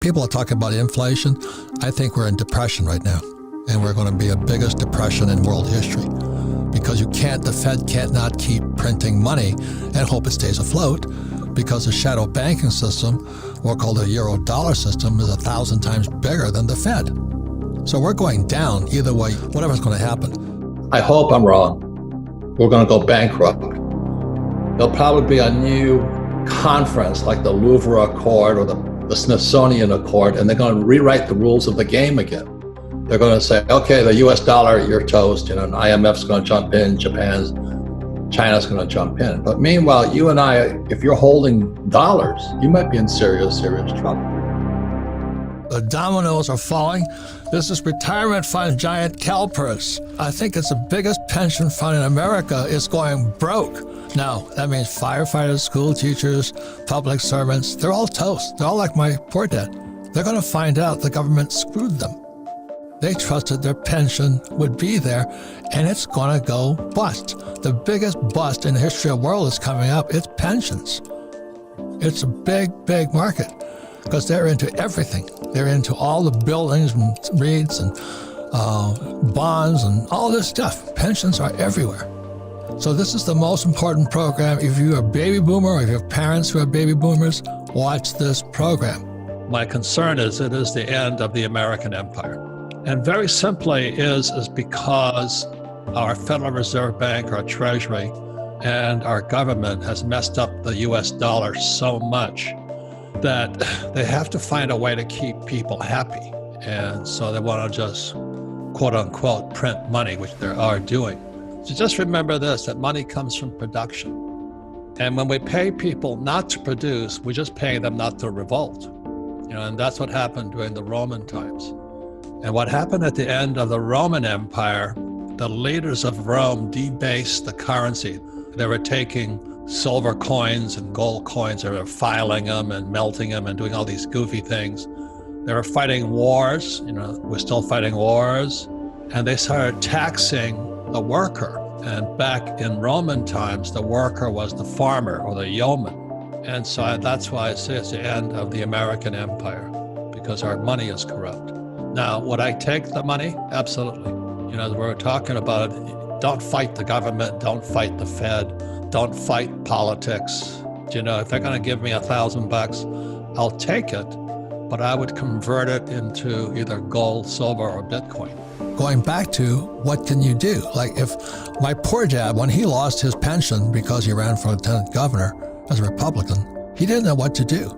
People are talking about inflation. I think we're in depression right now, and we're going to be the biggest depression in world history because the Fed can't not keep printing money and hope it stays afloat because the shadow banking system, or called the euro dollar system, is 1,000 times bigger than the Fed. So we're going down either way, whatever's going to happen. I hope I'm wrong. We're going to go bankrupt. There'll probably be a new conference like the Louvre Accord or the Smithsonian Accord, and they're going to rewrite the rules of the game again. They're going to say, okay, the US dollar, you're toast, and IMF's going to jump in, China's going to jump in. But meanwhile, you and I, if you're holding dollars, you might be in serious, serious trouble. The dominoes are falling. This is retirement fund giant CalPERS. I think it's the biggest pension fund in America is going broke. Now, that means firefighters, school teachers, public servants, they're all toast. They're all like my poor dad. They're going to find out the government screwed them. They trusted their pension would be there, and it's going to go bust. The biggest bust in the history of the world is coming up. It's pensions. It's a big, big market because they're into everything. They're into all the buildings and REITs and bonds and all this stuff. Pensions are everywhere. So this is the most important program. If you're a baby boomer or if you have parents who are baby boomers, watch this program. My concern is it is the end of the American empire. And very simply is because our Federal Reserve Bank, our Treasury, and our government has messed up the US dollar so much that they have to find a way to keep people happy. And so they want to just, quote unquote, print money, which they are doing. So just remember this, that money comes from production. And when we pay people not to produce, we're just paying them not to revolt. And that's what happened during the Roman times. And what happened at the end of the Roman Empire, the leaders of Rome debased the currency. They were taking silver coins and gold coins, they were filing them and melting them and doing all these goofy things. They were fighting wars, we're still fighting wars, and they started taxing the worker. And back in Roman times, the worker was the farmer or the yeoman. And so that's why I say it's the end of the American empire, because our money is corrupt. Now, would I take the money? Absolutely. As we were talking about it, don't fight the government, don't fight the Fed, don't fight politics. If they're going to give me $1,000, I'll take it, but I would convert it into either gold, silver, or Bitcoin. Going back to what can you do? Like if my poor dad, when he lost his pension because he ran for lieutenant governor as a Republican, he didn't know what to do.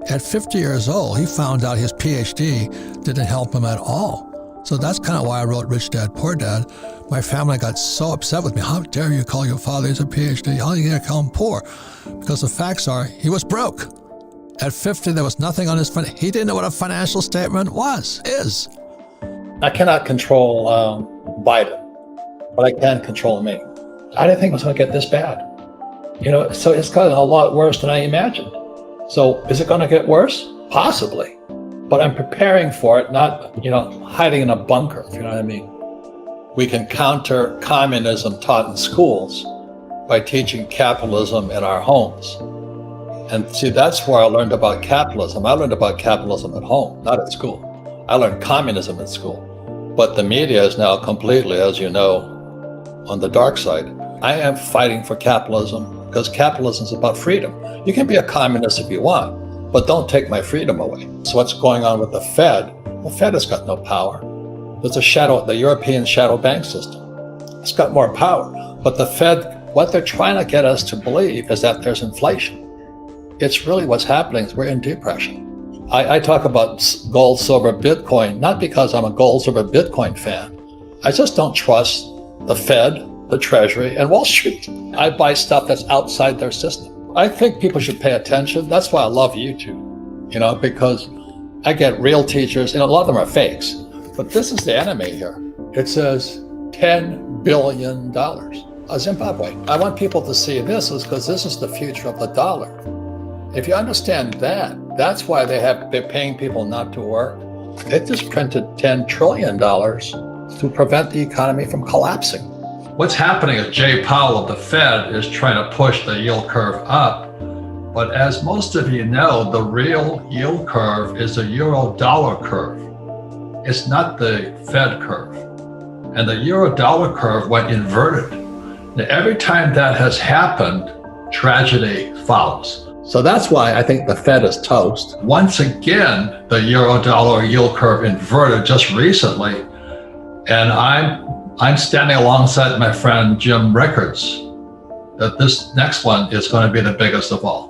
At 50 years old, he found out his PhD didn't help him at all. So that's kind of why I wrote Rich Dad, Poor Dad. My family got so upset with me. How dare you call your father a PhD? How are you going to call him poor? Because the facts are, he was broke. At 50, there was nothing on his phone. He didn't know what a financial statement is. I cannot control Biden, but I can control me. I didn't think it was going to get this bad. So it's gotten a lot worse than I imagined. So is it going to get worse? Possibly. But I'm preparing for it, not, hiding in a bunker, if you know what I mean. We can counter communism taught in schools by teaching capitalism in our homes. And see, that's where I learned about capitalism. I learned about capitalism at home, not at school. I learned communism at school. But the media is now completely, as you know, on the dark side. I am fighting for capitalism because capitalism is about freedom. You can be a communist if you want, but don't take my freedom away. So what's going on with the Fed? The Fed has got no power. There's the European shadow bank system. It's got more power. But the Fed, what they're trying to get us to believe is that there's inflation. It's really what's happening is we're in depression. I talk about gold, silver, Bitcoin, not because I'm a gold, silver, Bitcoin fan. I just don't trust the Fed, the Treasury, and Wall Street. I buy stuff that's outside their system. I think people should pay attention. That's why I love YouTube, because I get real teachers, and a lot of them are fakes. But this is the enemy here. It says $10 billion. Zimbabwe. I want people to see this is because this is the future of the dollar. If you understand that, that's why they're paying people not to work. They just printed $10 trillion to prevent the economy from collapsing. What's happening is Jay Powell of the Fed is trying to push the yield curve up But as most of you know, the real yield curve is the euro dollar curve. It's not the Fed curve. And the euro dollar curve went inverted. Now, every time that has happened, tragedy follows. So that's why I think the Fed is toast. Once again, the euro dollar yield curve inverted just recently. And I'm standing alongside my friend Jim Rickards that this next one is going to be the biggest of all.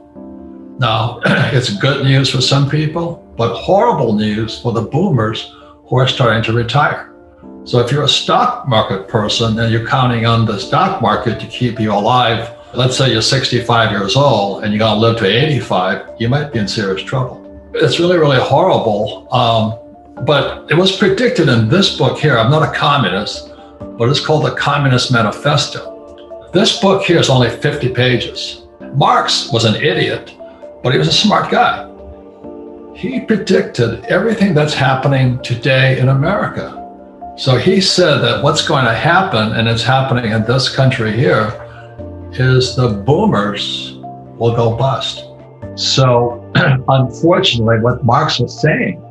Now, it's good news for some people, but horrible news for the boomers who are starting to retire. So if you're a stock market person and you're counting on the stock market to keep you alive, let's say you're 65 years old and you're going to live to 85, you might be in serious trouble. It's really, really horrible. But it was predicted in this book here. I'm not a communist, but it's called the Communist Manifesto. This book here is only 50 pages. Marx was an idiot, but he was a smart guy. He predicted everything that's happening today in America. So he said that what's going to happen, and it's happening in this country here, is the boomers will go bust. So unfortunately, what Marx was saying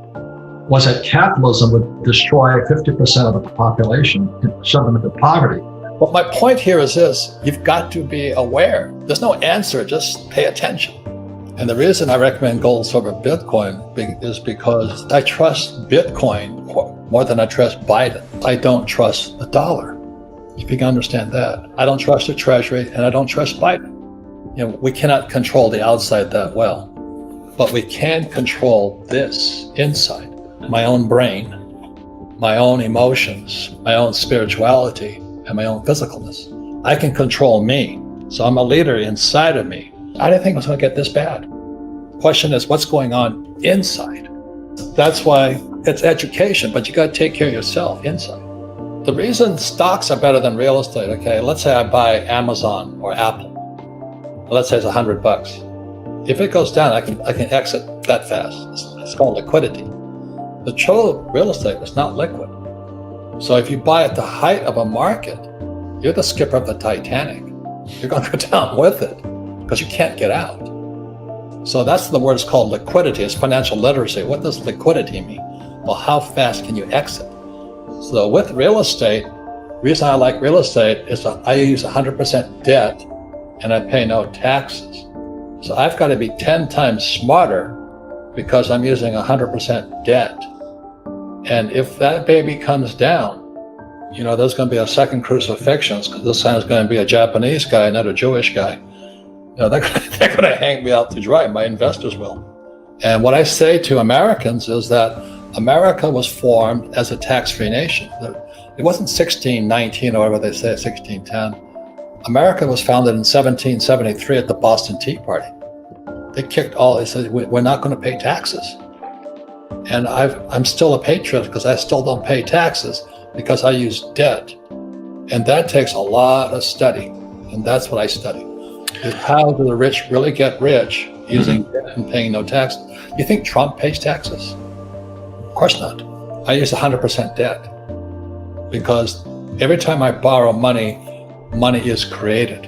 was that capitalism would destroy 50% of the population and shove them into poverty. But my point here is this: you've got to be aware. There's no answer, just pay attention. And the reason I recommend gold, silver, Bitcoin is because I trust Bitcoin more than I trust Biden. I don't trust the dollar, if you can understand that. I don't trust the Treasury, and I don't trust Biden. You know, we cannot control the outside that well, but we can control this inside. My own brain, my own emotions, my own spirituality, and my own physicalness. I can control me, so I'm a leader inside of me. I didn't think it was going to get this bad. Question is, what's going on inside? That's why it's education, but you got to take care of yourself inside. The reason stocks are better than real estate, okay, let's say I buy Amazon or Apple. Let's say it's $100. If it goes down, I can exit that fast. It's called liquidity. The true real estate is not liquid. So if you buy at the height of a market, you're the skipper of the Titanic. You're going to go down with it because you can't get out. So that's the word is called liquidity. It's financial literacy. What does liquidity mean? Well, how fast can you exit? So with real estate, the reason I like real estate is that I use 100% debt and I pay no taxes. So I've got to be 10 times smarter because I'm using 100% debt. And if that baby comes down, you know, there's going to be a second crucifixion because this time it's going to be a Japanese guy, not a Jewish guy. You know, they're going to hang me out to dry. My investors will. And what I say to Americans is that America was formed as a tax-free nation. It wasn't 1619 or whatever they say, 1610. America was founded in 1773 at the Boston Tea Party. They said, we're not going to pay taxes. And I'm still a patriot because I still don't pay taxes because I use debt. And that takes a lot of study. And that's what I study. Is how do the rich really get rich using debt and paying no tax? You think Trump pays taxes? Of course not. I use 100% debt because every time I borrow money, money is created.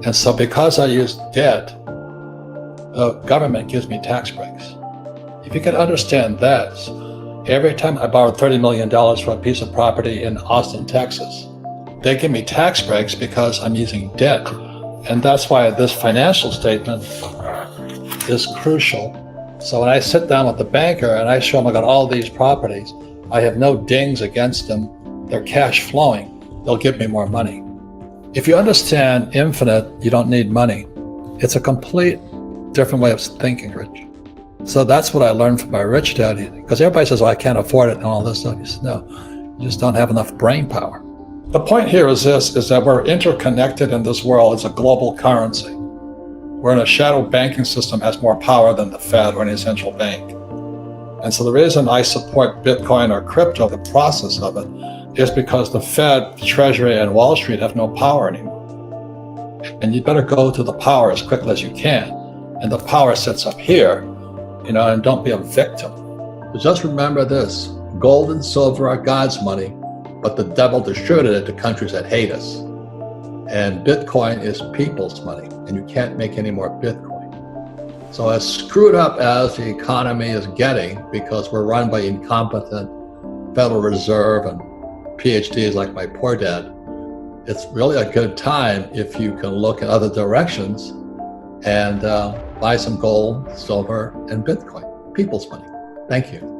And so because I use debt, the government gives me tax breaks. If you can understand that, every time I borrowed $30 million for a piece of property in Austin, Texas, they give me tax breaks because I'm using debt. And that's why this financial statement is crucial. So when I sit down with the banker and I show him I got all these properties, I have no dings against them. They're cash flowing. They'll give me more money. If you understand infinite, you don't need money. It's a complete different way of thinking, Rich. So that's what I learned from my rich daddy. Because everybody says, oh, I can't afford it and all this stuff. He says, no, you just don't have enough brain power. The point here is this, is that we're interconnected in this world. It's a global currency. We're in a shadow banking system has more power than the Fed or any central bank. And so the reason I support Bitcoin or crypto, the process of it, is because the Fed, Treasury, and Wall Street have no power anymore. And you better go to the power as quickly as you can. And the power sits up here, you know, and don't be a victim. But just remember this, gold and silver are God's money, but the devil distributed it to countries that hate us. And Bitcoin is people's money, and you can't make any more Bitcoin. So as screwed up as the economy is getting, because we're run by incompetent Federal Reserve and PhDs like my poor dad, it's really a good time if you can look in other directions and buy some gold, silver, and Bitcoin, people's money. Thank you.